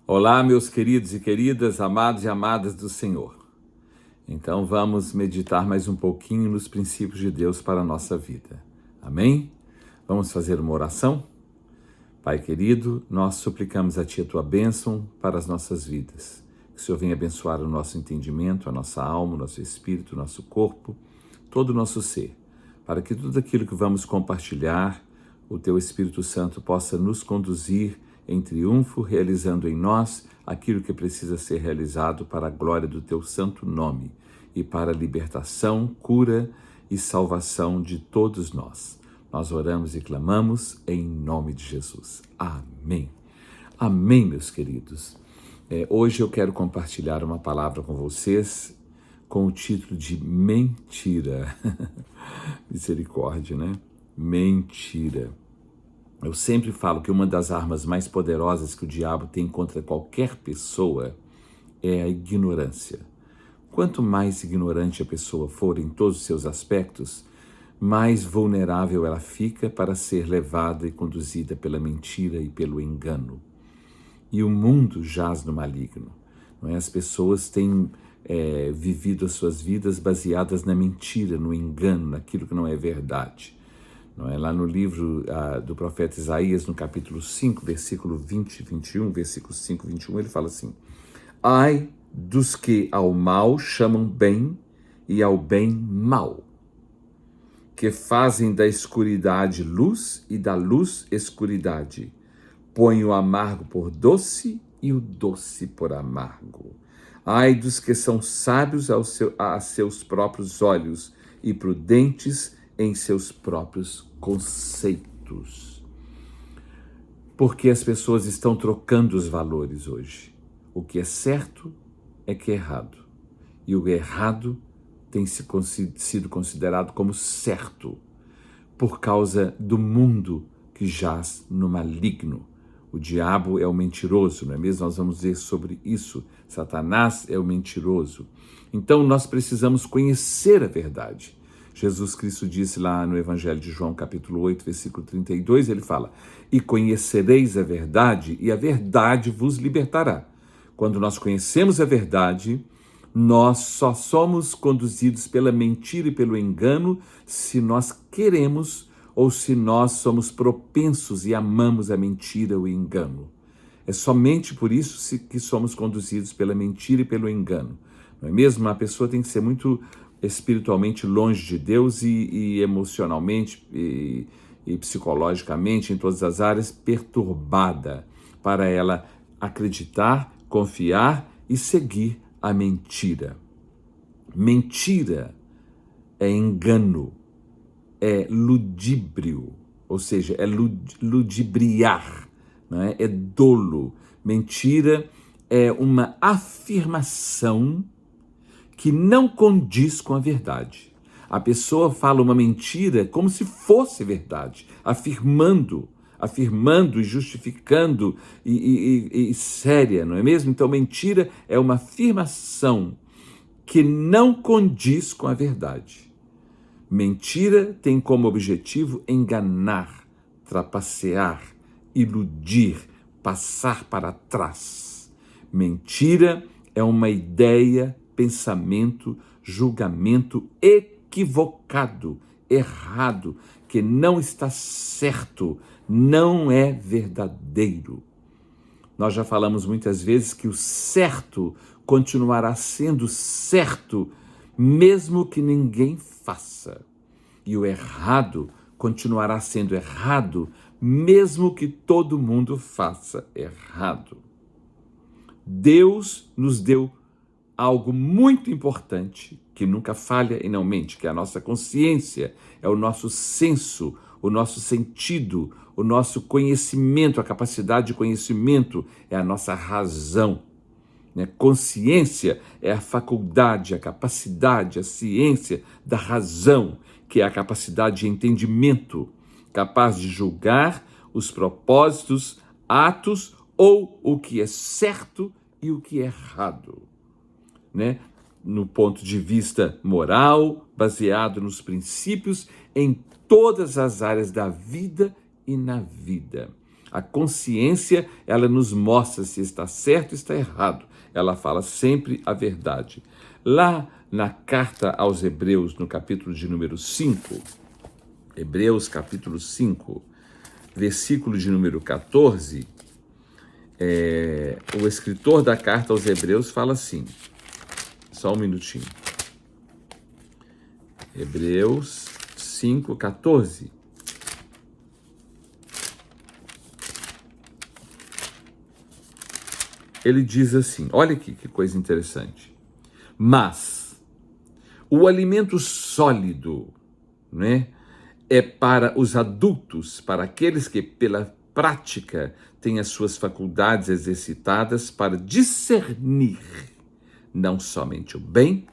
Olá, meus queridos e queridas, amados e amadas do Senhor. Então vamos meditar mais um pouquinho nos princípios de Deus para a nossa vida. Amém? Vamos fazer uma oração? Pai querido, nós suplicamos a Ti a Tua bênção para as nossas vidas. Que o Senhor venha abençoar o nosso entendimento, a nossa alma, o nosso espírito, o nosso corpo, todo o nosso ser, para que tudo aquilo que vamos compartilhar, o Teu Espírito Santo possa nos conduzir em triunfo, realizando em nós aquilo que precisa ser realizado para a glória do Teu santo nome e para a libertação, cura e salvação de todos nós. Nós oramos e clamamos em nome de Jesus. Amém. Amém, meus queridos. Hoje eu quero compartilhar uma palavra com vocês com o título de mentira. Misericórdia, né? Mentira. Eu sempre falo que uma das armas mais poderosas que o diabo tem contra qualquer pessoa é a ignorância. Quanto mais ignorante a pessoa for em todos os seus aspectos, mais vulnerável ela fica para ser levada e conduzida pela mentira e pelo engano. E o mundo jaz no maligno. Não é? As pessoas têm vivido as suas vidas baseadas na mentira, no engano, naquilo que não é verdade. Não é? Lá no livro do profeta Isaías, no capítulo 5, versículo 20 e 21, versículo 5 e 21, ele fala assim: ai dos que ao mal chamam bem e ao bem mal, que fazem da escuridade luz e da luz escuridade, põem o amargo por doce e o doce por amargo. Ai dos que são sábios a seus próprios olhos e prudentes em seus próprios conceitos. Porque as pessoas estão trocando os valores hoje. O que é certo é que é errado. E o errado tem sido considerado como certo por causa do mundo que jaz no maligno. O diabo é o mentiroso, não é mesmo? Nós vamos ver sobre isso. Satanás é o mentiroso. Então nós precisamos conhecer a verdade. Jesus Cristo disse lá no Evangelho de João, capítulo 8, versículo 32, ele fala: e conhecereis a verdade, e a verdade vos libertará. Quando nós conhecemos a verdade, nós só somos conduzidos pela mentira e pelo engano se nós queremos ou se nós somos propensos e amamos a mentira ou o engano. É somente por isso que somos conduzidos pela mentira e pelo engano. Não é mesmo? A pessoa tem que ser muito espiritualmente longe de Deus e emocionalmente e psicologicamente, em todas as áreas, perturbada para ela acreditar, confiar e seguir a mentira. Mentira é engano, é ludíbrio, ou seja, é ludibriar, não é? É dolo. Mentira é uma afirmação que não condiz com a verdade. A pessoa fala uma mentira como se fosse verdade, afirmando e justificando e séria, não é mesmo? Então, mentira é uma afirmação que não condiz com a verdade. Mentira tem como objetivo enganar, trapacear, iludir, passar para trás. Mentira é uma ideia, pensamento, julgamento equivocado, errado, que não está certo, não é verdadeiro. Nós já falamos muitas vezes que o certo continuará sendo certo, mesmo que ninguém faça. E o errado continuará sendo errado, mesmo que todo mundo faça errado. Deus nos deu algo muito importante, que nunca falha e não mente, que é a nossa consciência, é o nosso senso, o nosso sentido, o nosso conhecimento, a capacidade de conhecimento, é a nossa razão. Consciência é a faculdade, a capacidade, a ciência da razão, que é a capacidade de entendimento, capaz de julgar os propósitos, atos ou o que é certo e o que é errado. No ponto de vista moral, baseado nos princípios em todas as áreas da vida e na vida. A consciência, ela nos mostra se está certo ou está errado. Ela fala sempre a verdade. Lá na carta aos Hebreus, no capítulo de número 5, Hebreus capítulo 5, versículo de número 14, o escritor da carta aos Hebreus fala assim, só um minutinho. Hebreus 5, 14. Ele diz assim, olha aqui que coisa interessante. Mas o alimento sólido, né, é para os adultos, para aqueles que pela prática têm as suas faculdades exercitadas para discernir não somente o bem,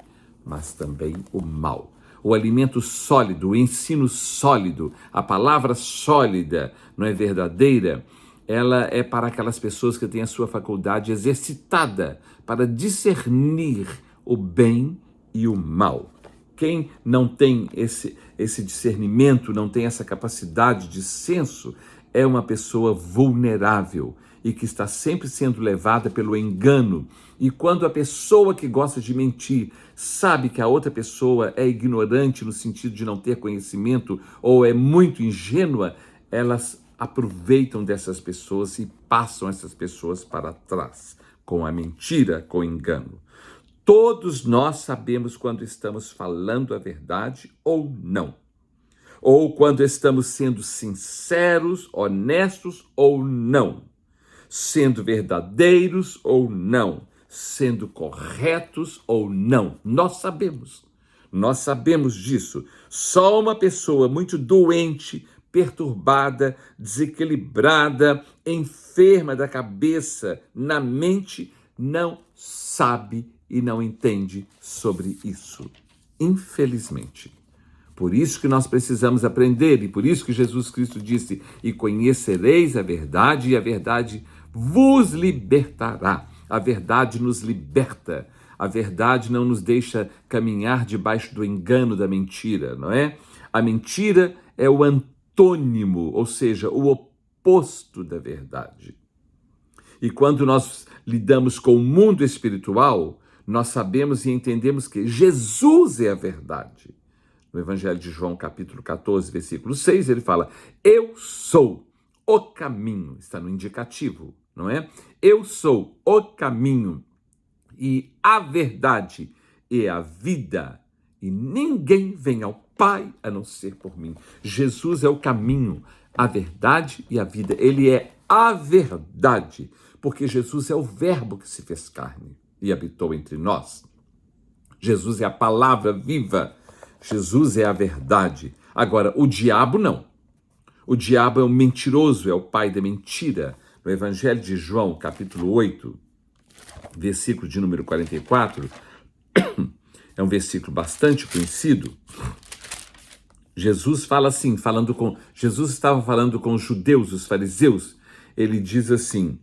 mas também o mal. O alimento sólido, o ensino sólido, a palavra sólida, não é verdadeira? Ela é para aquelas pessoas que têm a sua faculdade exercitada para discernir o bem e o mal. Quem não tem esse discernimento, não tem essa capacidade de senso, é uma pessoa vulnerável e que está sempre sendo levada pelo engano. E quando a pessoa que gosta de mentir sabe que a outra pessoa é ignorante no sentido de não ter conhecimento ou é muito ingênua, elas aproveitam dessas pessoas e passam essas pessoas para trás, com a mentira, com o engano. Todos nós sabemos quando estamos falando a verdade ou não. Ou quando estamos sendo sinceros, honestos ou não. Sendo verdadeiros ou não. Sendo corretos ou não. Nós sabemos disso. Só uma pessoa muito doente, perturbada, desequilibrada, enferma da cabeça, na mente, não sabe e não entende sobre isso. Infelizmente. Por isso que nós precisamos aprender, e por isso que Jesus Cristo disse, e conhecereis a verdade, e a verdade vos libertará. A verdade nos liberta. A verdade não nos deixa caminhar debaixo do engano da mentira, não é? A mentira é o antônimo, ou seja, o oposto da verdade. E quando nós lidamos com o mundo espiritual, nós sabemos e entendemos que Jesus é a verdade. No Evangelho de João, capítulo 14, versículo 6, ele fala, eu sou o caminho, está no indicativo, não é? Eu sou o caminho e a verdade e a vida, e ninguém vem ao Pai a não ser por mim. Jesus é o caminho, a verdade e a vida. Ele é a verdade, porque Jesus é o verbo que se fez carne e habitou entre nós. Jesus é a palavra viva. Jesus é a verdade. Agora, o diabo não. O diabo é o mentiroso, é o pai da mentira. No Evangelho de João, capítulo 8, versículo de número 44, é um versículo bastante conhecido. Jesus fala assim, Jesus estava falando com os judeus, os fariseus. Ele diz assim,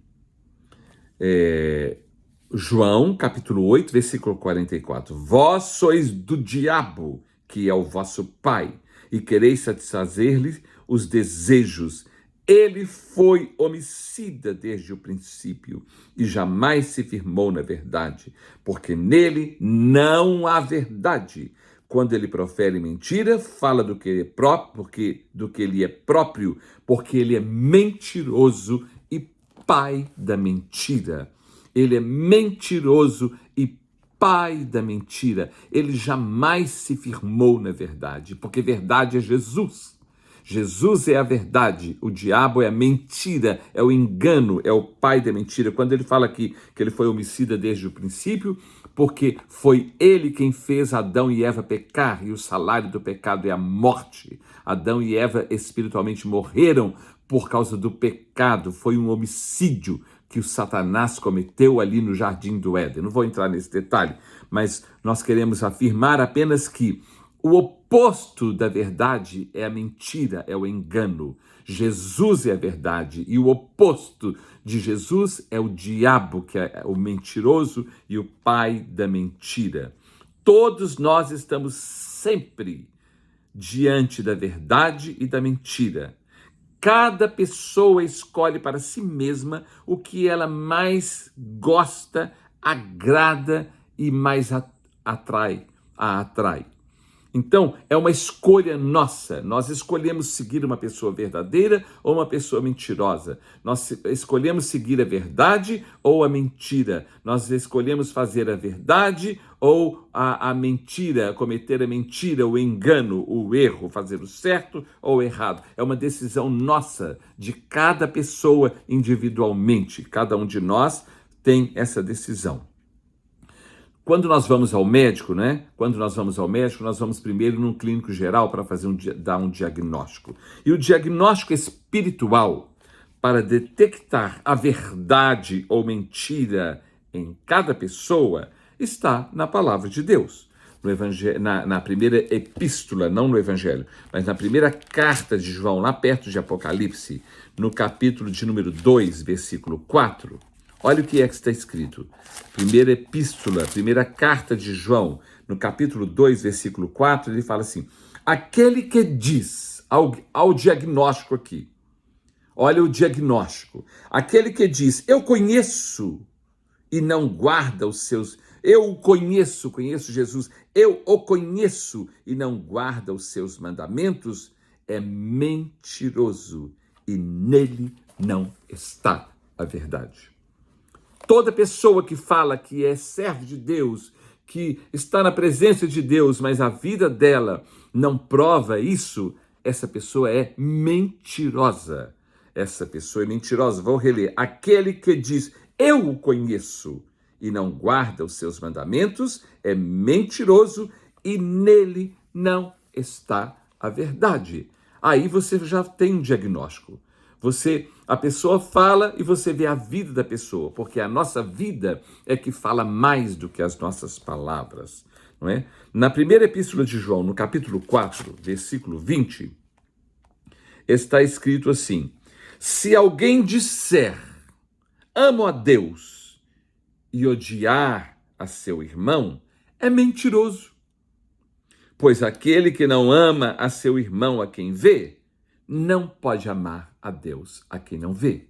João, capítulo 8, versículo 44, vós sois do diabo, que é o vosso pai, e quereis satisfazer-lhe os desejos. Ele foi homicida desde o princípio e jamais se firmou na verdade, porque nele não há verdade. Quando ele profere mentira, fala do que é próprio, do que ele é próprio, porque ele é mentiroso e pai da mentira. Ele é mentiroso e pai da mentira. Ele jamais se firmou na verdade, porque verdade é Jesus. Jesus é a verdade, o diabo é a mentira, é o engano, é o pai da mentira. Quando ele fala aqui que ele foi homicida desde o princípio, porque foi ele quem fez Adão e Eva pecar, e o salário do pecado é a morte. Adão e Eva espiritualmente morreram por causa do pecado, foi um homicídio que o Satanás cometeu ali no Jardim do Éden. Não vou entrar nesse detalhe, mas nós queremos afirmar apenas que o oposto da verdade é a mentira, é o engano. Jesus é a verdade e o oposto de Jesus é o diabo, que é o mentiroso e o pai da mentira. Todos nós estamos sempre diante da verdade e da mentira. Cada pessoa escolhe para si mesma o que ela mais gosta, agrada e mais a atrai. Então, é uma escolha nossa. Nós escolhemos seguir uma pessoa verdadeira ou uma pessoa mentirosa. Nós escolhemos seguir a verdade ou a mentira. Nós escolhemos fazer a verdade ou a mentira, cometer a mentira, o engano, o erro, fazer o certo ou o errado. É uma decisão nossa, de cada pessoa individualmente. Cada um de nós tem essa decisão. Quando nós vamos ao médico, né? Nós vamos primeiro num clínico geral para dar um diagnóstico. E o diagnóstico espiritual, para detectar a verdade ou mentira em cada pessoa, está na palavra de Deus. No evangelho, na primeira epístola, não no evangelho, mas na primeira carta de João, lá perto de Apocalipse, no capítulo de número 2, versículo 4, olha o que está escrito. Primeira epístola, primeira carta de João, no capítulo 2, versículo 4, ele fala assim: aquele que diz, ao diagnóstico aqui, olha o diagnóstico, aquele que diz, eu conheço e não guarda os seus, eu o conheço Jesus, eu o conheço e não guarda os seus mandamentos, é mentiroso e nele não está a verdade. Toda pessoa que fala que é servo de Deus, que está na presença de Deus, mas a vida dela não prova isso, essa pessoa é mentirosa. Essa pessoa é mentirosa. Vou reler. Aquele que diz, eu o conheço, e não guarda os seus mandamentos, é mentiroso e nele não está a verdade. Aí você já tem um diagnóstico. A pessoa fala e você vê a vida da pessoa, porque a nossa vida é que fala mais do que as nossas palavras, não é? Na primeira epístola de João, no capítulo 4, versículo 20, está escrito assim: se alguém disser, amo a Deus, e odiar a seu irmão, é mentiroso. Pois aquele que não ama a seu irmão a quem vê, não pode amar a Deus a quem não vê.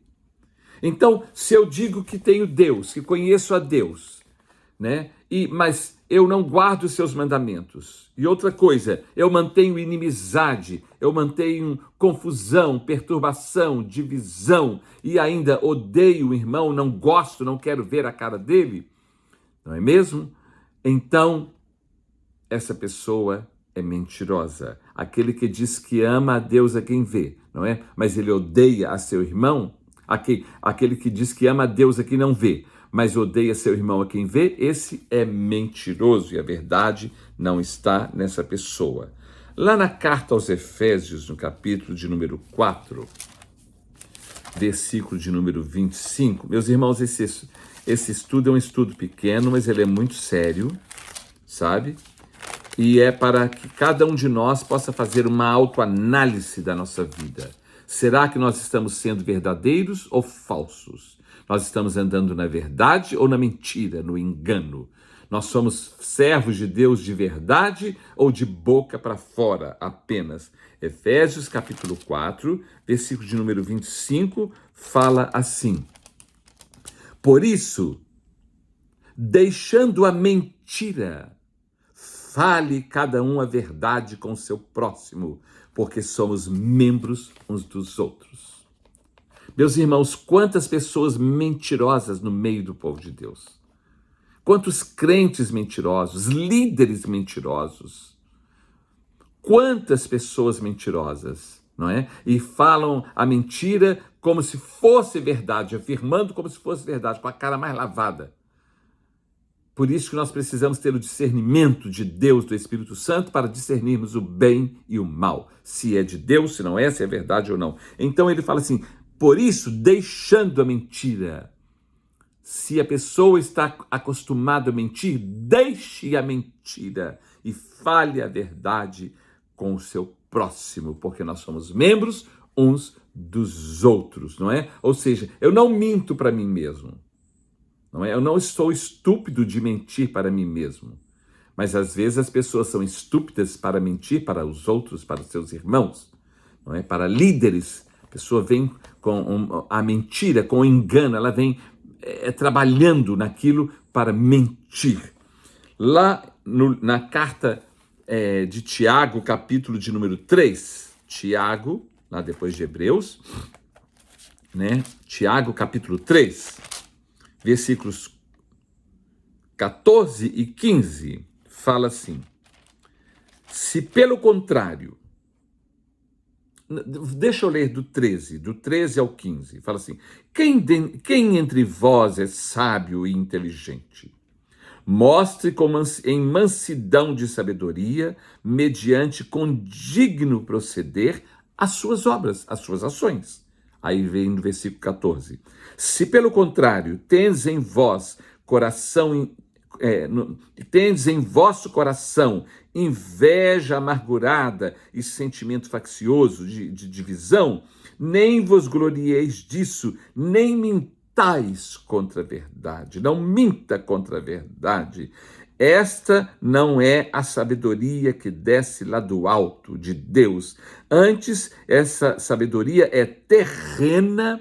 Então, se eu digo que tenho Deus, que conheço a Deus, né? Mas eu não guardo os seus mandamentos. E outra coisa, eu mantenho inimizade, eu mantenho confusão, perturbação, divisão, e ainda odeio o irmão, não gosto, não quero ver a cara dele, não é mesmo? Então, essa pessoa é mentirosa. Aquele que diz que ama a Deus a quem vê, não é? Mas ele odeia a seu irmão, aquele que diz que ama a Deus a quem não vê, mas odeia seu irmão a quem vê, esse é mentiroso e a verdade não está nessa pessoa. Lá na carta aos Efésios, no capítulo de número 4, versículo de número 25, meus irmãos, esse estudo é um estudo pequeno, mas ele é muito sério, sabe? E é para que cada um de nós possa fazer uma autoanálise da nossa vida. Será que nós estamos sendo verdadeiros ou falsos? Nós estamos andando na verdade ou na mentira, no engano? Nós somos servos de Deus de verdade ou de boca para fora apenas? Efésios capítulo 4, versículo de número 25, fala assim: por isso, deixando a mentira, fale cada um a verdade com o seu próximo, porque somos membros uns dos outros. Meus irmãos, quantas pessoas mentirosas no meio do povo de Deus. Quantos crentes mentirosos, líderes mentirosos. Quantas pessoas mentirosas, não é? E falam a mentira como se fosse verdade, afirmando como se fosse verdade, com a cara mais lavada. Por isso que nós precisamos ter o discernimento de Deus, do Espírito Santo, para discernirmos o bem e o mal. Se é de Deus, se não é, se é verdade ou não. Então ele fala assim, por isso, deixando a mentira. Se a pessoa está acostumada a mentir, deixe a mentira e fale a verdade com o seu próximo, porque nós somos membros uns dos outros, não é? Ou seja, eu não minto para mim mesmo. Não é? Eu não estou estúpido de mentir para mim mesmo. Mas às vezes as pessoas são estúpidas para mentir para os outros, para os seus irmãos, não é? Para líderes, A pessoa vem com a mentira, com o engano, ela vem trabalhando naquilo para mentir. Lá na carta de Tiago, capítulo de número 3, Tiago, lá depois de Hebreus, né? Tiago, capítulo 3, versículos 14 e 15, fala assim: se pelo contrário, deixa eu ler do 13 ao 15, fala assim: quem entre vós é sábio e inteligente? Mostre em mansidão de sabedoria, mediante condigno proceder, as suas obras, as suas ações. Aí vem no versículo 14. Se pelo contrário, tendes em vosso coração inveja amargurada e sentimento faccioso de divisão, nem vos glorieis disso, nem mintais contra a verdade. Não minta contra a verdade. Esta não é a sabedoria que desce lá do alto de Deus. Antes, essa sabedoria é terrena,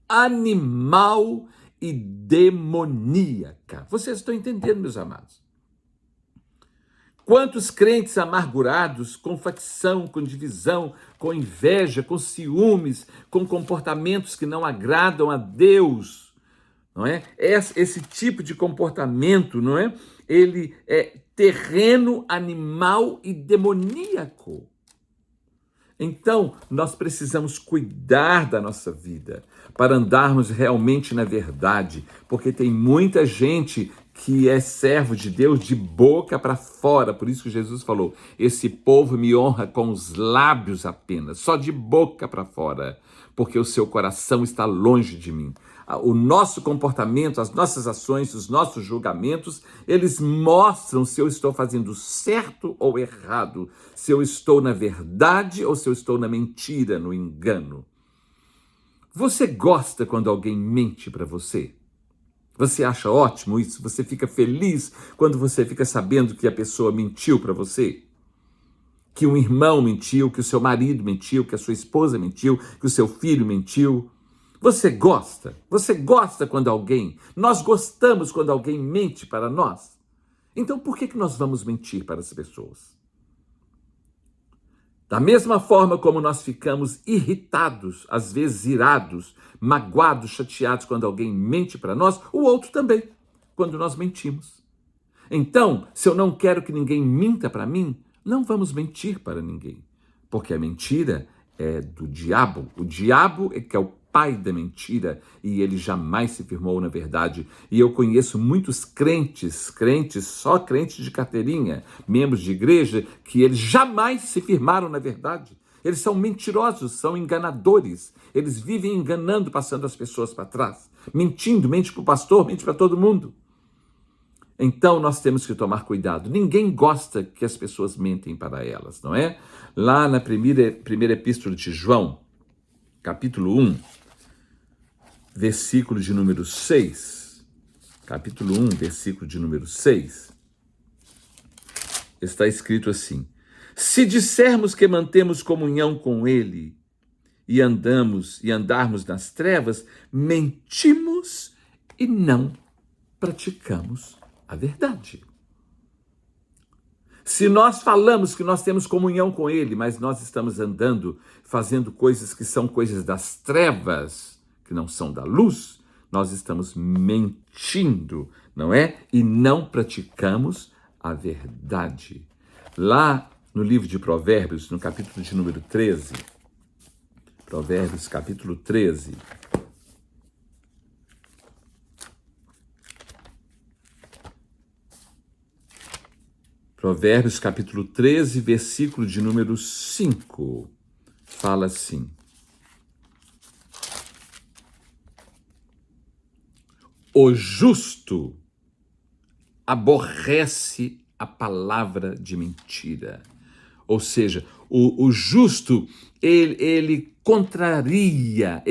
animal e demoníaca. Vocês estão entendendo, meus amados? Quantos crentes amargurados, com facção, com divisão, com inveja, com ciúmes, com comportamentos que não agradam a Deus, não é? Esse tipo de comportamento, não é? Ele é terreno, animal e demoníaco. Então, nós precisamos cuidar da nossa vida para andarmos realmente na verdade, porque tem muita gente que é servo de Deus de boca para fora. Por isso que Jesus falou: esse povo me honra com os lábios apenas, só de boca para fora, porque o seu coração está longe de mim. O nosso comportamento, as nossas ações, os nossos julgamentos, eles mostram se eu estou fazendo certo ou errado, se eu estou na verdade ou se eu estou na mentira, no engano. Você gosta quando alguém mente para você? Você acha ótimo isso? Você fica feliz quando você fica sabendo que a pessoa mentiu para você? Que um irmão mentiu, que o seu marido mentiu, que a sua esposa mentiu, que o seu filho mentiu? Você gosta? Você gosta quando nós gostamos quando alguém mente para nós? Então por que nós vamos mentir para as pessoas? Da mesma forma como nós ficamos irritados, às vezes irados, magoados, chateados quando alguém mente para nós, o outro também, quando nós mentimos. Então, se eu não quero que ninguém minta para mim, não vamos mentir para ninguém, porque a mentira é do diabo. O diabo é que é o pai da mentira e ele jamais se firmou na verdade. E eu conheço muitos crentes, só crentes de carteirinha, membros de igreja, que eles jamais se firmaram na verdade. Eles são mentirosos, são enganadores. Eles vivem enganando, passando as pessoas para trás. Mentindo, mente para o pastor, mente para todo mundo. Então nós temos que tomar cuidado. Ninguém gosta que as pessoas mentem para elas, não é? Lá na primeira epístola de João, capítulo 1, versículo de número 6, capítulo 1, versículo de número 6, está escrito assim: se dissermos que mantemos comunhão com ele e andarmos nas trevas, mentimos e não praticamos a verdade. Se nós falamos que nós temos comunhão com ele, mas nós estamos andando, fazendo coisas que são coisas das trevas, que não são da luz, nós estamos mentindo, não é? E não praticamos a verdade. Lá no livro de Provérbios, no capítulo de número 13, Provérbios capítulo 13, Provérbios capítulo 13, versículo de número 5, fala assim: o justo aborrece a palavra de mentira. Ou seja, o justo, ele contraria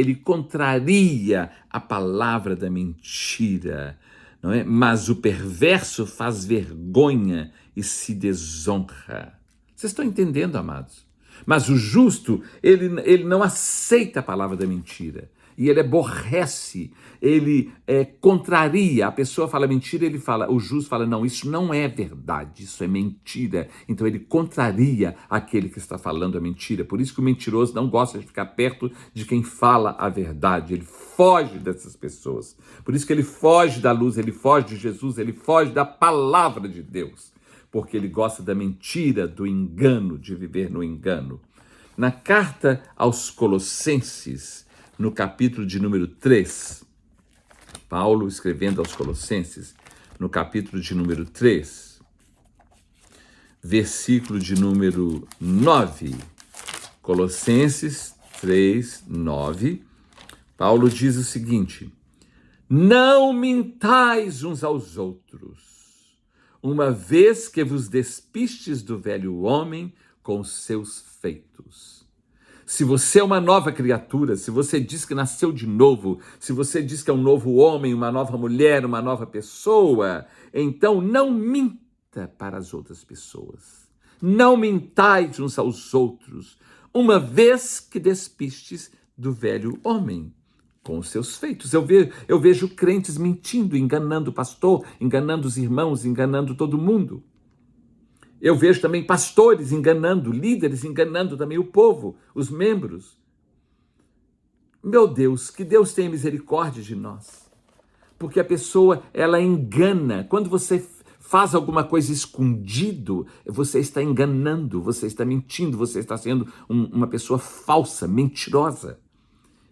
a palavra da mentira, não é? Mas o perverso faz vergonha e se desonra. Vocês estão entendendo, amados? Mas o justo, ele não aceita a palavra da mentira. E ele aborrece, ele contraria. A pessoa fala mentira, o justo fala, não, isso não é verdade, isso é mentira. Então ele contraria aquele que está falando a mentira. Por isso que o mentiroso não gosta de ficar perto de quem fala a verdade. Ele foge dessas pessoas. Por isso que ele foge da luz, ele foge de Jesus, ele foge da palavra de Deus. Porque ele gosta da mentira, do engano, de viver no engano. Na carta aos Colossenses, no capítulo de número 3, Paulo escrevendo aos Colossenses, no capítulo de número 3, versículo de número 9, Colossenses 3, 9, Paulo diz o seguinte: não mintais uns aos outros, uma vez que vos despistes do velho homem com os seus feitos. Se você é uma nova criatura, se você diz que nasceu de novo, se você diz que é um novo homem, uma nova mulher, uma nova pessoa, então não minta para as outras pessoas. Não mintais uns aos outros, uma vez que despistes do velho homem com os seus feitos. Eu vejo crentes mentindo, enganando o pastor, enganando os irmãos, enganando todo mundo. Eu vejo também pastores enganando, líderes enganando também o povo, os membros. Meu Deus, que Deus tenha misericórdia de nós. Porque a pessoa, ela engana. Quando você faz alguma coisa escondido, você está enganando, você está mentindo, você está sendo uma pessoa falsa, mentirosa.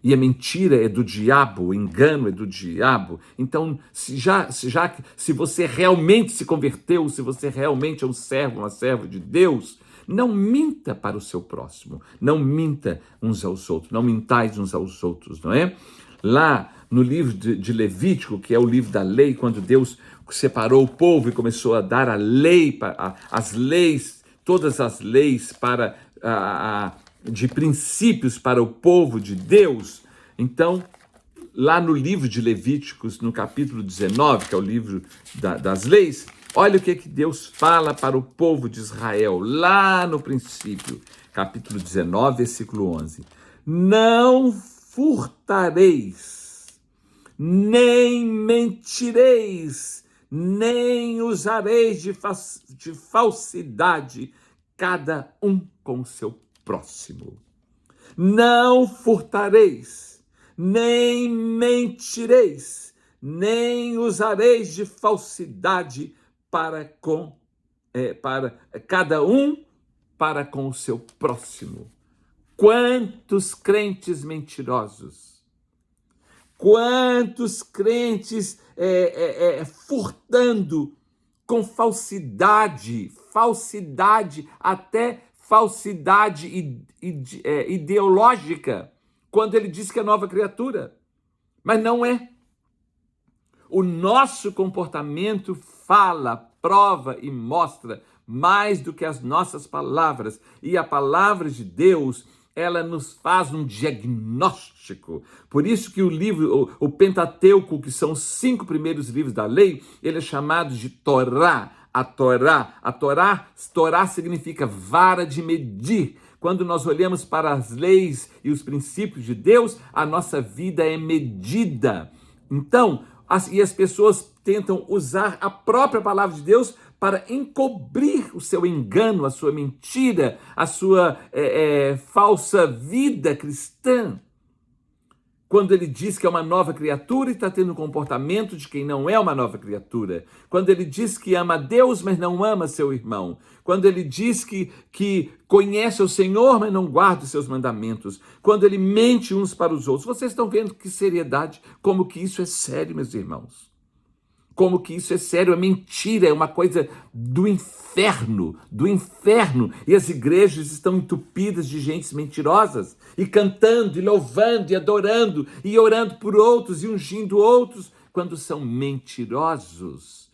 E a mentira é do diabo, o engano é do diabo. Então, se você realmente se converteu, se você realmente é um servo, uma serva de Deus, não minta para o seu próximo, não minta uns aos outros, não mintais uns aos outros, não é? Lá no livro de Levítico, que é o livro da lei, quando Deus separou o povo e começou a dar a lei, as leis, todas as leis para de princípios para o povo de Deus. Então, lá no livro de Levíticos, no capítulo 19, que é o livro das leis, olha o que Deus fala para o povo de Israel, lá no princípio, capítulo 19, versículo 11. Não furtareis, nem mentireis, nem usareis de falsidade, cada um com o seu próximo. Não furtareis, nem mentireis, nem usareis de falsidade para cada um para com o seu próximo. Quantos crentes mentirosos, quantos crentes furtando com falsidade, até falsidade ideológica, quando ele diz que é nova criatura, mas não é. O nosso comportamento fala, prova e mostra mais do que as nossas palavras, e a palavra de Deus, ela nos faz um diagnóstico. Por isso que o livro, o Pentateuco, que são os 5 primeiros livros da lei, ele é chamado de Torá. A Torá significa vara de medir. Quando nós olhamos para as leis e os princípios de Deus, a nossa vida é medida. Então, as pessoas tentam usar a própria palavra de Deus para encobrir o seu engano, a sua mentira, a sua falsa vida cristã. Quando ele diz que é uma nova criatura e está tendo o comportamento de quem não é uma nova criatura. Quando ele diz que ama a Deus, mas não ama seu irmão. Quando ele diz que conhece o Senhor, mas não guarda os seus mandamentos. Quando ele mente uns para os outros. Vocês estão vendo que seriedade, como que isso é sério, meus irmãos. Como que isso é sério, é mentira, é uma coisa do inferno, e as igrejas estão entupidas de gente mentirosas, e cantando, e louvando, e adorando, e orando por outros, e ungindo outros, quando são mentirosos,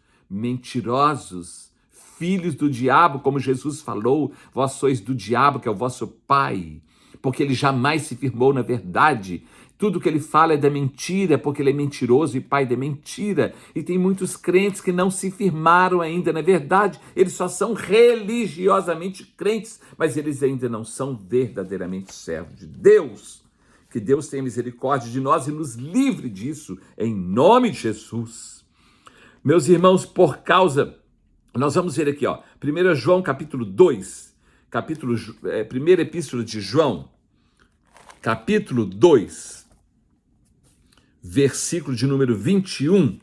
filhos do diabo, como Jesus falou, vós sois do diabo, que é o vosso pai, porque ele jamais se firmou na verdade. Tudo que ele fala é da mentira, porque ele é mentiroso e pai da mentira. E tem muitos crentes que não se firmaram ainda. Na verdade, eles só são religiosamente crentes, mas eles ainda não são verdadeiramente servos de Deus. Que Deus tenha misericórdia de nós e nos livre disso, em nome de Jesus. Meus irmãos, nós vamos ver aqui, 1 João capítulo 2, primeira epístola de João, capítulo 2, versículo de número 21.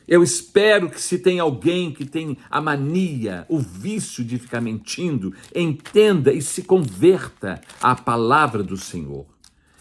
Eu espero que, se tem alguém que tem a mania, o vício de ficar mentindo, entenda e se converta à palavra do Senhor.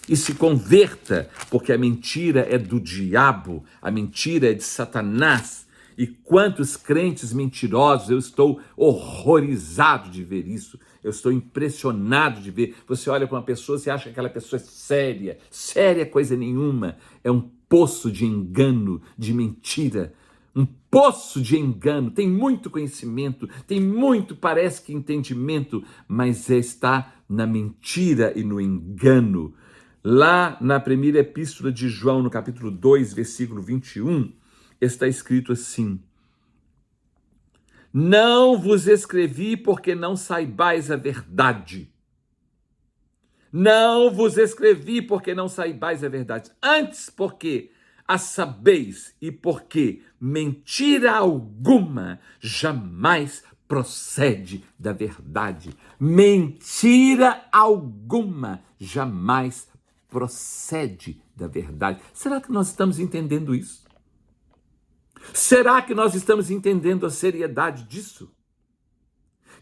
E se converta, porque a mentira é do diabo, a mentira é de Satanás. E quantos crentes mentirosos, eu estou horrorizado de ver isso. Eu estou impressionado de ver. Você olha para uma pessoa, você acha que aquela pessoa é séria. Séria coisa nenhuma. É um poço de engano, de mentira. Um poço de engano. Tem muito conhecimento, tem muito, parece que entendimento, mas está na mentira e no engano. Lá na primeira epístola de João, no capítulo 2, versículo 21, está escrito assim: não vos escrevi porque não saibais a verdade. Não vos escrevi porque não saibais a verdade. Antes, porque a sabeis e porque mentira alguma jamais procede da verdade. Mentira alguma jamais procede da verdade. Será que nós estamos entendendo isso? Será que nós estamos entendendo a seriedade disso?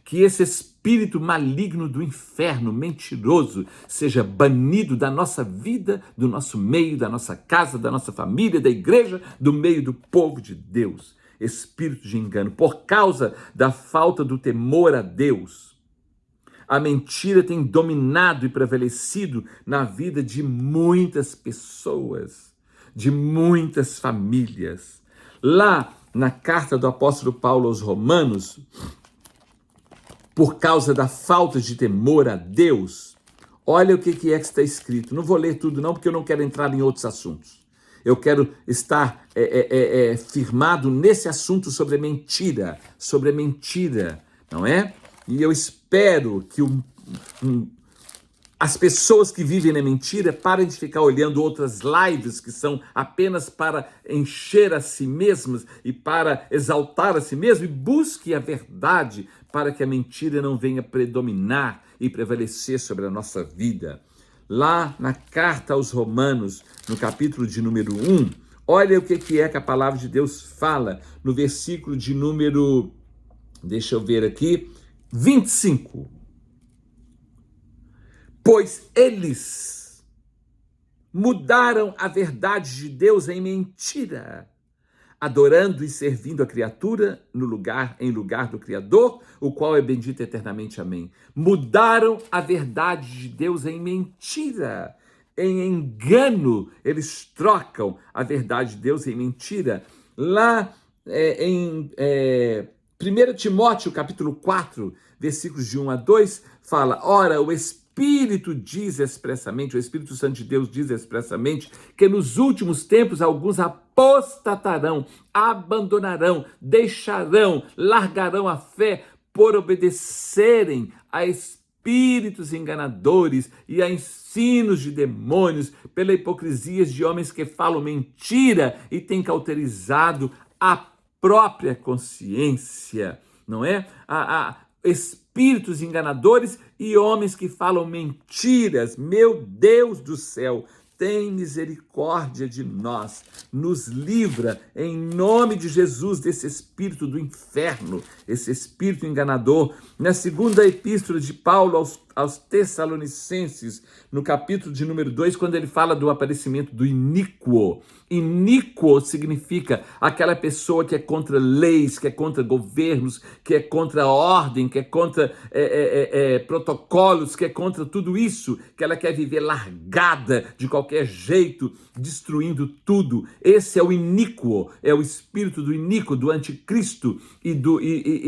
Que esse espírito maligno do inferno, mentiroso, seja banido da nossa vida, do nosso meio, da nossa casa, da nossa família, da igreja, do meio do povo de Deus. Espírito de engano, por causa da falta do temor a Deus. A mentira tem dominado e prevalecido na vida de muitas pessoas, de muitas famílias. Lá na carta do apóstolo Paulo aos Romanos, por causa da falta de temor a Deus, olha o que é que está escrito. Não vou ler tudo não, porque eu não quero entrar em outros assuntos. Eu quero estar firmado nesse assunto sobre a mentira, não é? E eu espero que as pessoas que vivem na mentira parem de ficar olhando outras lives que são apenas para encher a si mesmas e para exaltar a si mesmo, e busque a verdade para que a mentira não venha predominar e prevalecer sobre a nossa vida. Lá na carta aos Romanos, no capítulo de número 1, olha o que é que a palavra de Deus fala no versículo de número, deixa eu ver aqui, 25. Pois eles mudaram a verdade de Deus em mentira, adorando e servindo a criatura em lugar do Criador, o qual é bendito eternamente. Amém. Mudaram a verdade de Deus em mentira, em engano. Eles trocam a verdade de Deus em mentira. Lá em 1 Timóteo, capítulo 4, versículos de 1 a 2, fala: ora, o Espírito diz expressamente, o Espírito Santo de Deus diz expressamente, que nos últimos tempos alguns apostatarão, abandonarão, deixarão, largarão a fé por obedecerem a espíritos enganadores e a ensinos de demônios, pela hipocrisia de homens que falam mentira e têm cauterizado a própria consciência, não é? Espíritos enganadores e homens que falam mentiras. Meu Deus do céu, tem misericórdia de nós, nos livra em nome de Jesus desse espírito do inferno, esse espírito enganador. Na segunda epístola de Paulo aos Tessalonicenses, no capítulo de número 2, quando ele fala do aparecimento do iníquo. Iníquo significa aquela pessoa que é contra leis, que é contra governos, que é contra a ordem, que é contra protocolos, que é contra tudo isso, que ela quer viver largada de qualquer qualquer jeito, destruindo tudo. Esse é o iníquo, é o espírito do iníquo, do anticristo e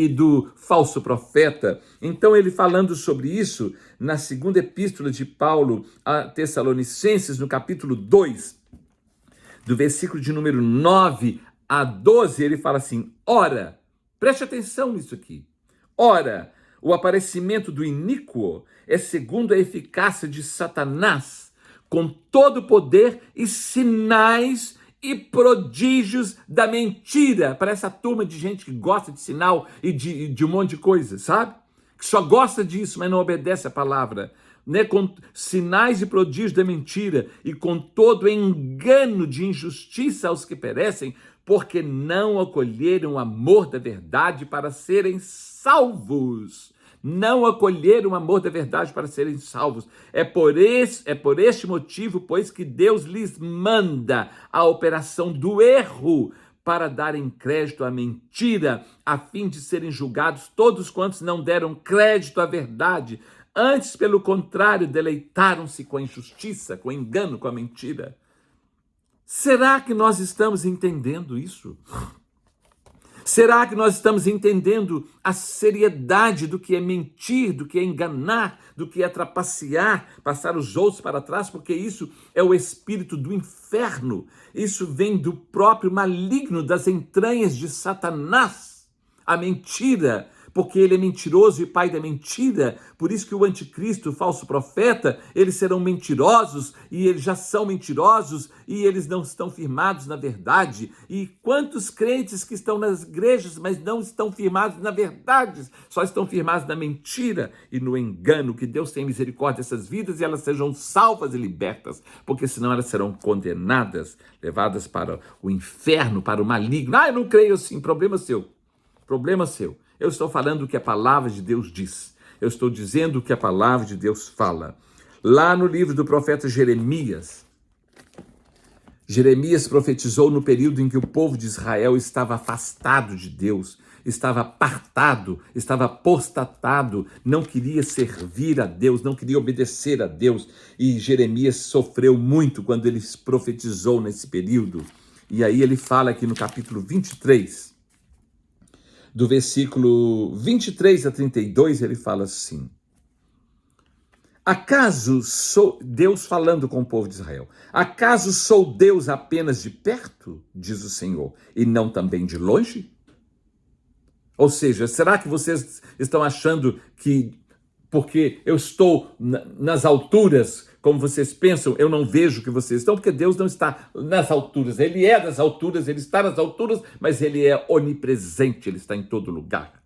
do falso profeta. Então ele falando sobre isso, na segunda epístola de Paulo a Tessalonicenses, no capítulo 2, do versículo de número 9 a 12, ele fala assim: ora, preste atenção nisso aqui, ora, o aparecimento do iníquo é segundo a eficácia de Satanás, com todo o poder e sinais e prodígios da mentira. Para essa turma de gente que gosta de sinal e de um monte de coisa, sabe? Que só gosta disso, mas não obedece a palavra. Né? Com sinais e prodígios da mentira e com todo engano de injustiça aos que perecem, porque não acolheram o amor da verdade para serem salvos. Não acolheram o amor da verdade para serem salvos. É por este motivo, pois, que Deus lhes manda a operação do erro para darem crédito à mentira, a fim de serem julgados todos quantos não deram crédito à verdade. Antes, pelo contrário, deleitaram-se com a injustiça, com o engano, com a mentira. Será que nós estamos entendendo isso? Será que nós estamos entendendo a seriedade do que é mentir, do que é enganar, do que é trapacear, passar os outros para trás? Porque isso é o espírito do inferno. Isso vem do próprio maligno, das entranhas de Satanás. A mentira, porque ele é mentiroso e pai da mentira. Por isso que o anticristo, o falso profeta, eles serão mentirosos e eles já são mentirosos e eles não estão firmados na verdade. E quantos crentes que estão nas igrejas, mas não estão firmados na verdade, só estão firmados na mentira e no engano. Que Deus tenha misericórdia dessas vidas e elas sejam salvas e libertas, porque senão elas serão condenadas, levadas para o inferno, para o maligno. Eu não creio assim, problema seu. Problema seu. Eu estou falando o que a palavra de Deus diz. Eu estou dizendo o que a palavra de Deus fala. Lá no livro do profeta Jeremias, Jeremias profetizou no período em que o povo de Israel estava afastado de Deus, estava apartado, estava apostatado, não queria servir a Deus, não queria obedecer a Deus. E Jeremias sofreu muito quando ele profetizou nesse período. E aí ele fala aqui no capítulo 23, do versículo 23 a 32, ele fala assim: acaso sou Deus falando com o povo de Israel? Acaso sou Deus apenas de perto, diz o Senhor, e não também de longe? Ou seja, será que vocês estão achando que porque eu estou nas alturas, como vocês pensam, eu não vejo que vocês estão? Porque Deus não está nas alturas, Ele é das alturas, Ele está nas alturas, mas Ele é onipresente, Ele está em todo lugar.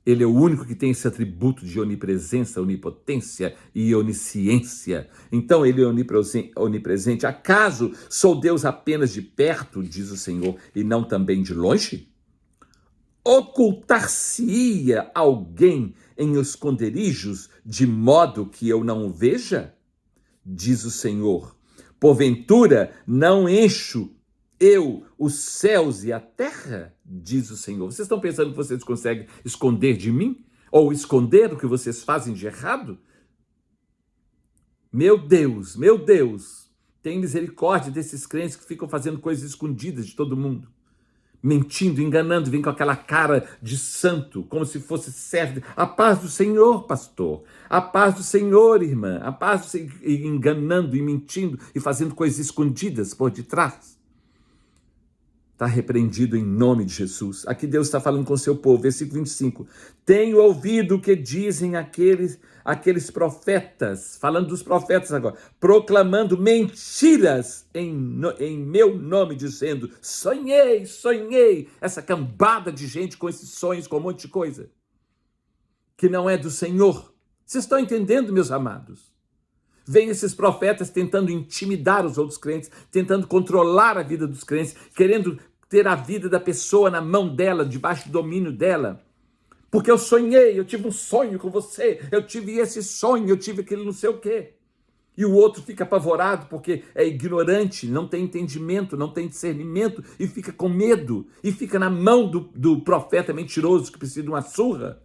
Ele é o único que tem esse atributo de onipresença, onipotência e onisciência. Então ele é onipresente. Acaso sou Deus apenas de perto, diz o Senhor, e não também de longe? Ocultar-se-ia alguém em esconderijos, de modo que eu não o veja? Diz o Senhor. Porventura não encho eu os céus e a terra? Diz o Senhor. Vocês estão pensando que vocês conseguem esconder de mim? Ou esconder o que vocês fazem de errado? Meu Deus, tem misericórdia desses crentes que ficam fazendo coisas escondidas de todo mundo. Mentindo, enganando, vem com aquela cara de santo, como se fosse servo. A paz do Senhor, pastor. A paz do Senhor, irmã. A paz do Senhor, enganando e mentindo e fazendo coisas escondidas por detrás. Está repreendido em nome de Jesus. Aqui Deus está falando com o seu povo. Versículo 25. Tenho ouvido o que dizem aqueles profetas, falando dos profetas agora, proclamando mentiras em meu nome, dizendo, sonhei. Essa cambada de gente com esses sonhos, com um monte de coisa, que não é do Senhor. Vocês estão entendendo, meus amados? Vem esses profetas tentando intimidar os outros crentes, tentando controlar a vida dos crentes, querendo ter a vida da pessoa na mão dela, debaixo do domínio dela. Porque eu sonhei, eu tive um sonho com você, eu tive esse sonho, eu tive aquele não sei o quê. E o outro fica apavorado porque é ignorante, não tem entendimento, não tem discernimento e fica com medo e fica na mão do profeta mentiroso que precisa de uma surra.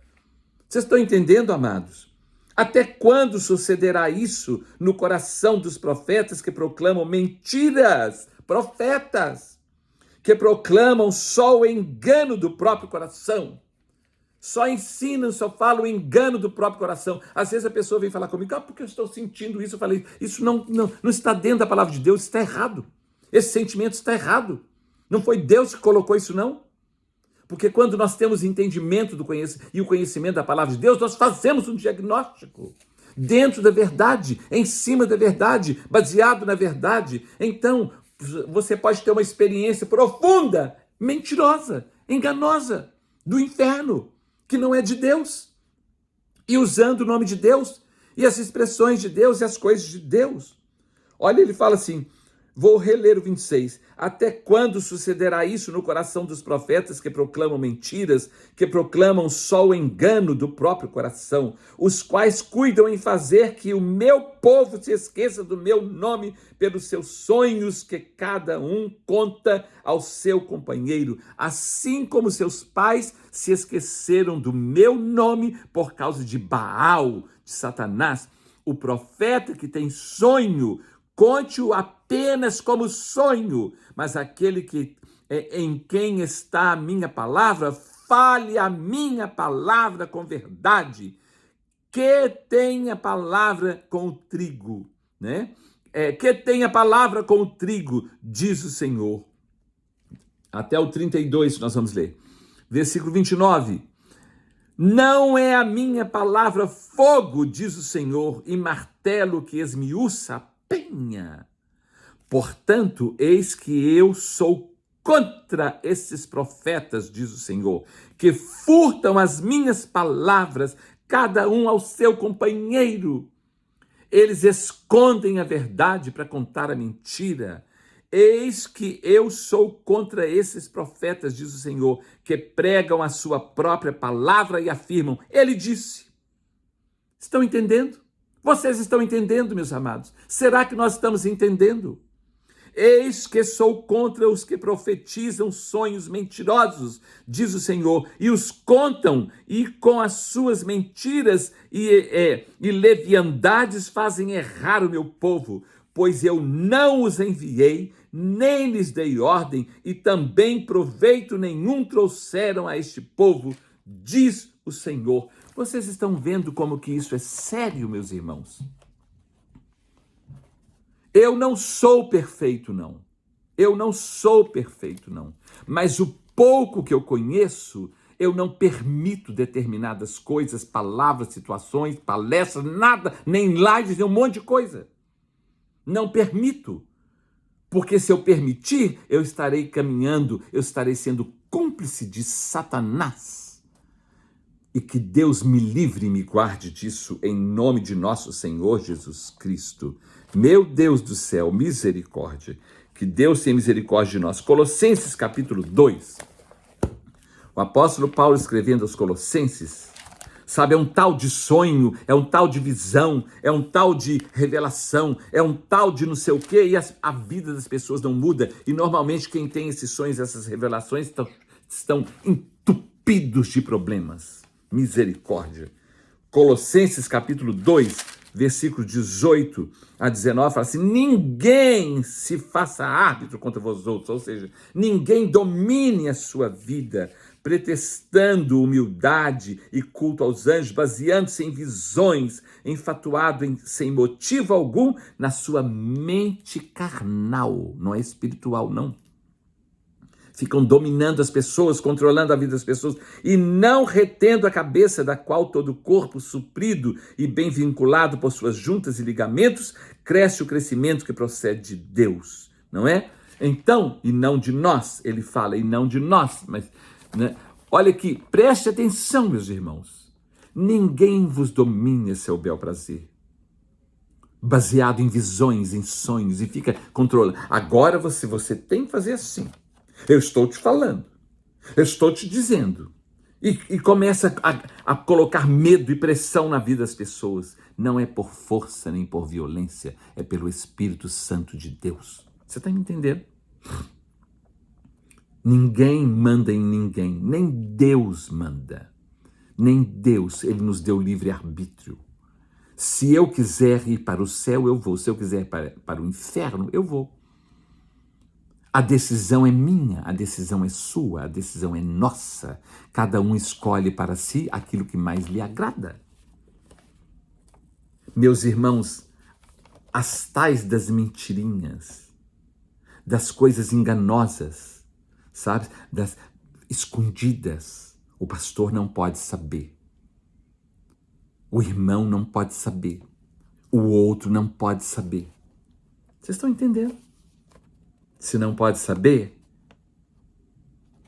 Vocês estão entendendo, amados? Até quando sucederá isso no coração dos profetas que proclamam mentiras? Profetas que proclamam só o engano do próprio coração. Só ensinam, só falam o engano do próprio coração. Às vezes a pessoa vem falar comigo, porque eu estou sentindo isso. Eu falei, isso não está dentro da palavra de Deus, está errado. Esse sentimento está errado. Não foi Deus que colocou isso, não? Porque quando nós temos entendimento do e o conhecimento da palavra de Deus, nós fazemos um diagnóstico dentro da verdade, em cima da verdade, baseado na verdade. Então, você pode ter uma experiência profunda, mentirosa, enganosa, do inferno, que não é de Deus, e usando o nome de Deus, e as expressões de Deus, e as coisas de Deus. Olha, ele fala assim, vou reler o 26. Até quando sucederá isso no coração dos profetas que proclamam mentiras, que proclamam só o engano do próprio coração, os quais cuidam em fazer que o meu povo se esqueça do meu nome pelos seus sonhos que cada um conta ao seu companheiro, assim como seus pais se esqueceram do meu nome por causa de Baal, de Satanás. O profeta que tem sonho, conte-o apenas como sonho, mas aquele em quem está a minha palavra, fale a minha palavra com verdade, que tenha palavra com o trigo, né? Que tenha palavra com o trigo, diz o Senhor. Até o 32 nós vamos ler. Versículo 29. Não é a minha palavra fogo, diz o Senhor, e martelo que esmiuça a penha. Portanto, eis que eu sou contra esses profetas, diz o Senhor, que furtam as minhas palavras, cada um ao seu companheiro. Eles escondem a verdade para contar a mentira. Eis que eu sou contra esses profetas, diz o Senhor, que pregam a sua própria palavra e afirmam, ele disse. Estão entendendo? Vocês estão entendendo, meus amados? Será que nós estamos entendendo? Eis que sou contra os que profetizam sonhos mentirosos, diz o Senhor, e os contam, e com as suas mentiras e leviandades fazem errar o meu povo, pois eu não os enviei, nem lhes dei ordem, e também proveito nenhum trouxeram a este povo, diz o Senhor. Vocês estão vendo como que isso é sério, meus irmãos? Eu não sou perfeito, não. Eu não sou perfeito, não. Mas o pouco que eu conheço, eu não permito determinadas coisas, palavras, situações, palestras, nada, nem lives, nem um monte de coisa. Não permito. Porque se eu permitir, eu estarei caminhando, eu estarei sendo cúmplice de Satanás. E que Deus me livre e me guarde disso em nome de nosso Senhor Jesus Cristo. Meu Deus do céu, misericórdia. Que Deus tenha misericórdia de nós. Colossenses capítulo 2. O apóstolo Paulo escrevendo aos Colossenses, sabe, é um tal de sonho, é um tal de visão, é um tal de revelação, é um tal de não sei o quê, e a vida das pessoas não muda. E normalmente quem tem esses sonhos, essas revelações, estão entupidos de problemas. Misericórdia. Colossenses capítulo 2, versículo 18 a 19, fala assim, ninguém se faça árbitro contra vós outros, ou seja, ninguém domine a sua vida, pretextando humildade e culto aos anjos, baseando-se em visões, enfatuado sem motivo algum na sua mente carnal, não é espiritual, não. Ficam dominando as pessoas, controlando a vida das pessoas e não retendo a cabeça, da qual todo o corpo, suprido e bem vinculado por suas juntas e ligamentos, cresce o crescimento que procede de Deus, não é? Então, e não de nós, ele fala, e não de nós, mas, né? Olha aqui, preste atenção, meus irmãos, ninguém vos domine a seu bel prazer, baseado em visões, em sonhos, e fica controlando. Agora você tem que fazer assim. Eu estou te falando, eu estou te dizendo. E começa a colocar medo e pressão na vida das pessoas. Não é por força nem por violência, é pelo Espírito Santo de Deus. Você está me entendendo? Ninguém manda em ninguém, nem Deus manda. Nem Deus, ele nos deu livre-arbítrio. Se eu quiser ir para o céu, eu vou. Se eu quiser ir para o inferno, eu vou. A decisão é minha, a decisão é sua, a decisão é nossa. Cada um escolhe para si aquilo que mais lhe agrada. Meus irmãos, as tais das mentirinhas, das coisas enganosas, sabe? Das escondidas, o pastor não pode saber. O irmão não pode saber. O outro não pode saber. Vocês estão entendendo? Se não pode saber,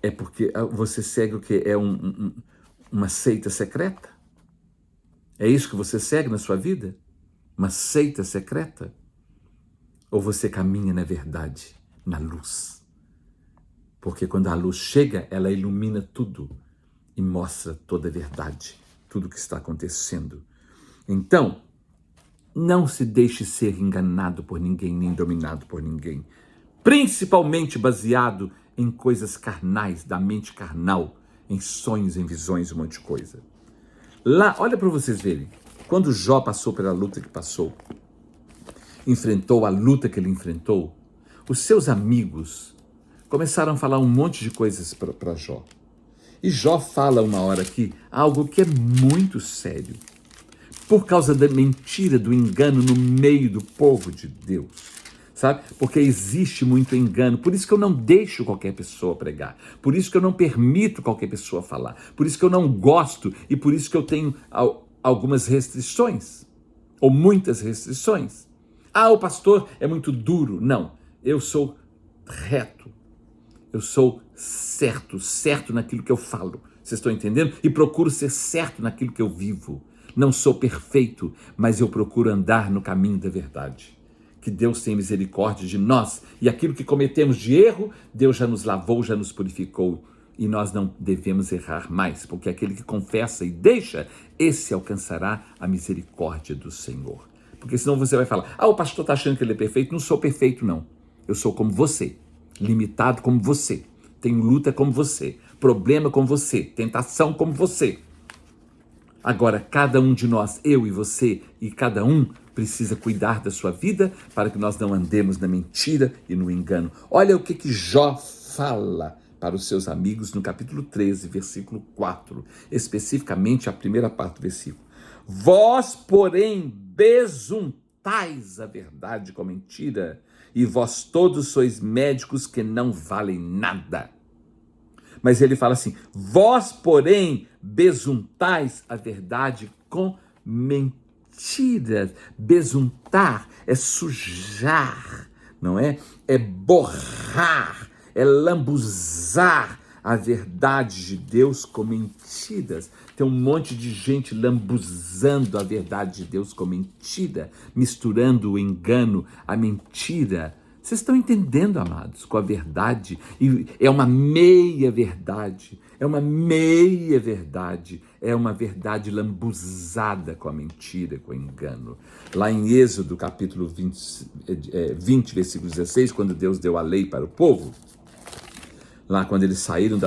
é porque você segue o quê? É uma seita secreta? É isso que você segue na sua vida? Uma seita secreta? Ou você caminha na verdade, na luz? Porque quando a luz chega, ela ilumina tudo e mostra toda a verdade, tudo o que está acontecendo. Então, não se deixe ser enganado por ninguém, nem dominado por ninguém. Principalmente baseado em coisas carnais, da mente carnal, em sonhos, em visões, um monte de coisa. Lá, olha para vocês verem, quando Jó passou pela luta que passou, enfrentou a luta que ele enfrentou, os seus amigos começaram a falar um monte de coisas para Jó. E Jó fala uma hora aqui algo que é muito sério. Por causa da mentira, do engano no meio do povo de Deus, sabe? Porque existe muito engano, por isso que eu não deixo qualquer pessoa pregar, por isso que eu não permito qualquer pessoa falar, por isso que eu não gosto e por isso que eu tenho algumas restrições, ou muitas restrições. O pastor é muito duro. Não, eu sou reto, eu sou certo naquilo que eu falo, vocês estão entendendo? E procuro ser certo naquilo que eu vivo. Não sou perfeito, mas eu procuro andar no caminho da verdade. Que Deus tenha misericórdia de nós. E aquilo que cometemos de erro, Deus já nos lavou, já nos purificou. E nós não devemos errar mais, porque aquele que confessa e deixa, esse alcançará a misericórdia do Senhor. Porque senão você vai falar, o pastor está achando que ele é perfeito. Não sou perfeito, não. Eu sou como você, limitado como você. Tenho luta como você, problema como você, tentação como você. Agora, cada um de nós, eu e você, e cada um precisa cuidar da sua vida para que nós não andemos na mentira e no engano. Olha o que Jó fala para os seus amigos no capítulo 13, versículo 4, especificamente a primeira parte do versículo. Vós, porém, besuntais a verdade com a mentira, e vós todos sois médicos que não valem nada. Mas ele fala assim, vós, porém, besuntais a verdade com mentiras. Besuntar é sujar, não é? É borrar, é lambuzar a verdade de Deus com mentiras. Tem um monte de gente lambuzando a verdade de Deus com mentira, misturando o engano, a mentira. Vocês estão entendendo, amados, com a verdade? E é uma meia verdade, é uma verdade lambuzada com a mentira, com o engano. Lá em Êxodo, capítulo 20, versículo 16, quando Deus deu a lei para o povo, lá quando eles saíram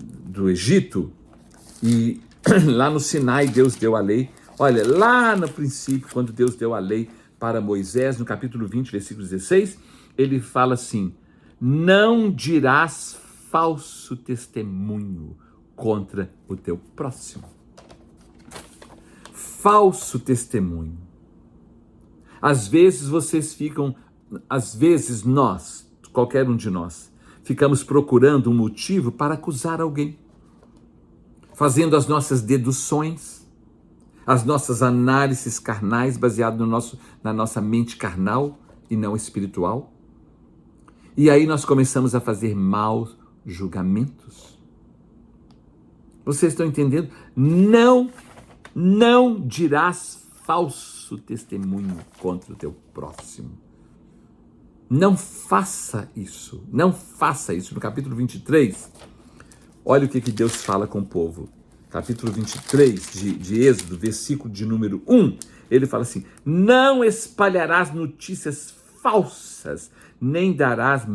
do Egito, e lá no Sinai Deus deu a lei. Olha, lá no princípio, quando Deus deu a lei para Moisés, no capítulo 20, versículo 16, ele fala assim, não dirás falso testemunho contra o teu próximo. Falso testemunho. Às vezes nós, qualquer um de nós, ficamos procurando um motivo para acusar alguém, fazendo as nossas deduções, as nossas análises carnais baseadas na nossa mente carnal e não espiritual. E aí nós começamos a fazer maus julgamentos. Vocês estão entendendo? Não dirás falso testemunho contra o teu próximo. Não faça isso. Não faça isso. No capítulo 23, olha o que Deus fala com o povo. Capítulo 23 de Êxodo, versículo de número 1, ele fala assim, não espalharás notícias falsas, nem darás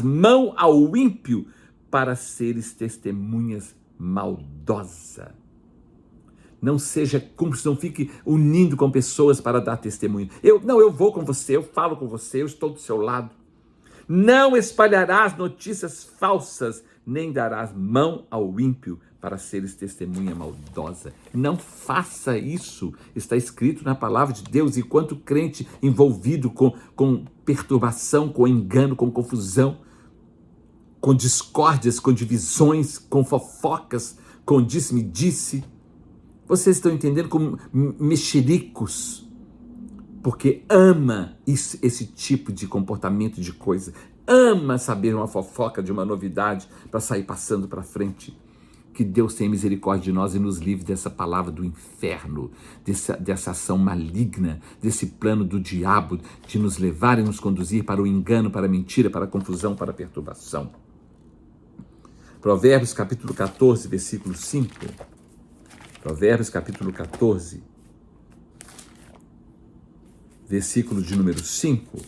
mão ao ímpio para seres testemunhas maldosa. Não seja cúmplice, não fique unindo com pessoas para dar testemunho. Eu vou com você, eu falo com você, eu estou do seu lado. Não espalharás notícias falsas, nem darás mão ao ímpio para seres testemunha maldosa. Não faça isso. Está escrito na palavra de Deus. E quanto crente envolvido com perturbação, com engano, com confusão, com discórdias, com divisões, com fofocas, com disse-me-disse. Vocês estão entendendo, como mexericos, porque ama esse tipo de comportamento, de coisa. Ama saber uma fofoca de uma novidade para sair passando para frente. Que Deus tenha misericórdia de nós e nos livre dessa palavra do inferno, dessa ação maligna, desse plano do diabo de nos levar e nos conduzir para o engano, para a mentira, para a confusão, para a perturbação. Provérbios capítulo 14, versículo 5. Provérbios capítulo 14, versículo de número 5,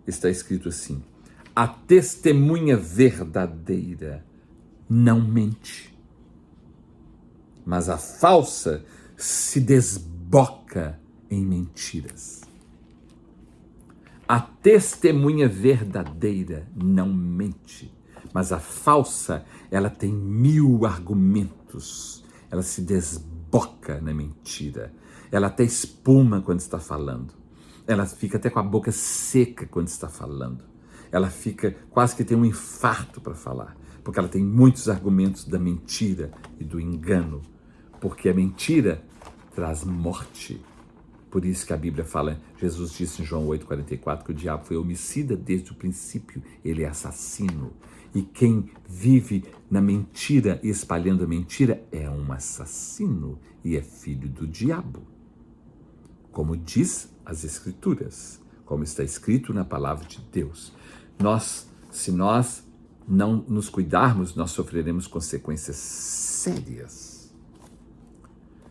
está escrito assim: a testemunha verdadeira não mente, mas a falsa se desboca em mentiras. A testemunha verdadeira não mente, mas a falsa, ela tem 1000 argumentos. Ela se desboca na mentira. Ela até espuma quando está falando. Ela fica até com a boca seca quando está falando. Ela fica, quase que tem um infarto para falar, porque ela tem muitos argumentos da mentira e do engano, porque a mentira traz morte. Por isso que a Bíblia fala, Jesus disse em João 8,44, que o diabo foi homicida desde o princípio, ele é assassino. E quem vive na mentira e espalhando a mentira é um assassino e é filho do diabo. Como diz as Escrituras, como está escrito na palavra de Deus. Se nós não nos cuidarmos, nós sofreremos consequências sérias.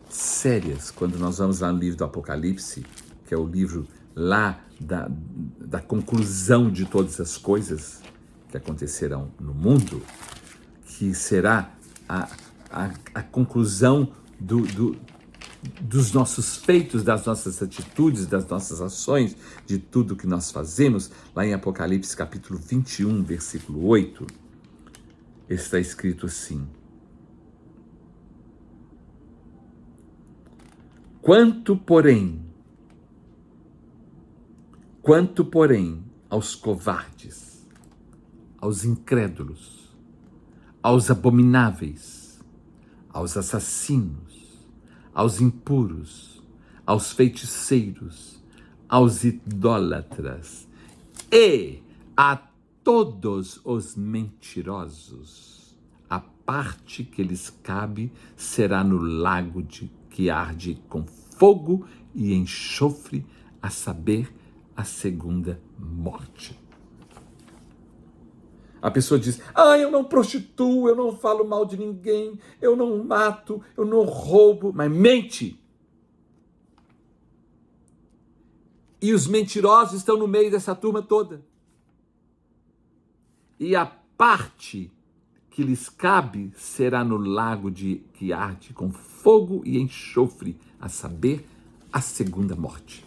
Sérias, quando nós vamos lá no livro do Apocalipse, que é o livro lá da conclusão de todas as coisas que acontecerão no mundo, que será a conclusão dos nossos feitos, das nossas atitudes, das nossas ações, de tudo que nós fazemos. Lá em Apocalipse capítulo 21, versículo 8, está escrito assim: Quanto, porém, aos covardes, aos incrédulos, aos abomináveis, aos assassinos, aos impuros, aos feiticeiros, aos idólatras e a todos os mentirosos, a parte que lhes cabe será no lago que arde com fogo e enxofre, a saber, a segunda morte. A pessoa diz, eu não prostituo, eu não falo mal de ninguém, eu não mato, eu não roubo, mas mente. E os mentirosos estão no meio dessa turma toda. E a parte que lhes cabe será no lago que arde com fogo e enxofre, a saber, a segunda morte.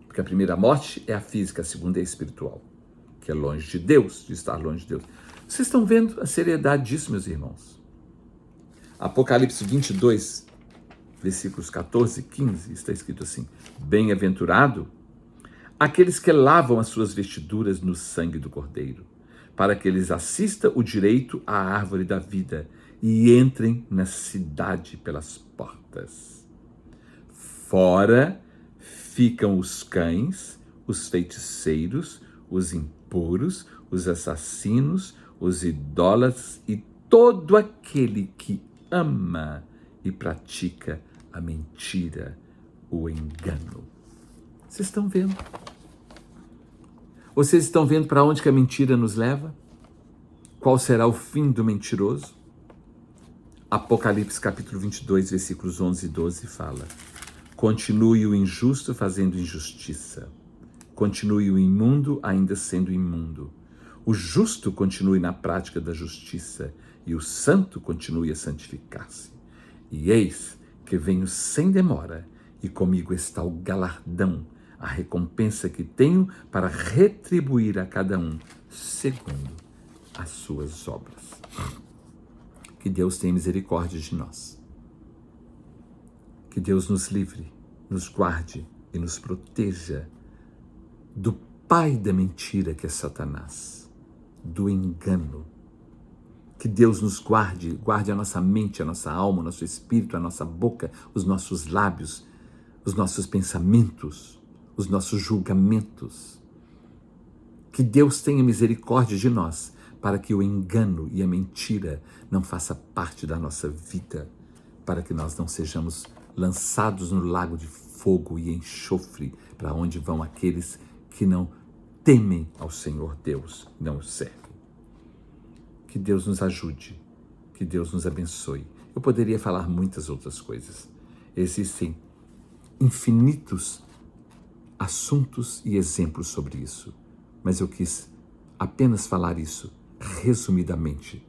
Porque a primeira morte é a física, a segunda é a espiritual, que é longe de Deus, de estar longe de Deus. Vocês estão vendo a seriedade disso, meus irmãos? Apocalipse 22, versículos 14 e 15, está escrito assim: Bem-aventurado aqueles que lavam as suas vestiduras no sangue do Cordeiro, para que eles assistam o direito à árvore da vida e entrem na cidade pelas portas. Fora ficam os cães, os feiticeiros, os impuros, os assassinos, os idólatras e todo aquele que ama e pratica a mentira, o engano. Vocês estão vendo? Vocês estão vendo para onde que a mentira nos leva? Qual será o fim do mentiroso? Apocalipse capítulo 22, versículos 11 e 12 fala: Continue o injusto fazendo injustiça. Continue o imundo ainda sendo imundo. O justo continue na prática da justiça e o santo continue a santificar-se. E eis que venho sem demora, e comigo está o galardão, a recompensa que tenho para retribuir a cada um segundo as suas obras. Que Deus tenha misericórdia de nós. Que Deus nos livre, nos guarde e nos proteja do pai da mentira que é Satanás, do engano. Que Deus nos guarde a nossa mente, a nossa alma, o nosso espírito, a nossa boca, os nossos lábios, os nossos pensamentos, os nossos julgamentos. Que Deus tenha misericórdia de nós, para que o engano e a mentira não faça parte da nossa vida, para que nós não sejamos lançados no lago de fogo e enxofre, para onde vão aqueles que não temem ao Senhor Deus, não o servem. Que Deus nos ajude, que Deus nos abençoe. Eu poderia falar muitas outras coisas. Existem infinitos assuntos e exemplos sobre isso, mas eu quis apenas falar isso resumidamente,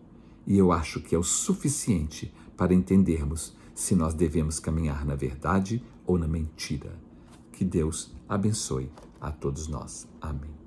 e eu acho que é o suficiente para entendermos se nós devemos caminhar na verdade ou na mentira. Que Deus abençoe a todos nós. Amém.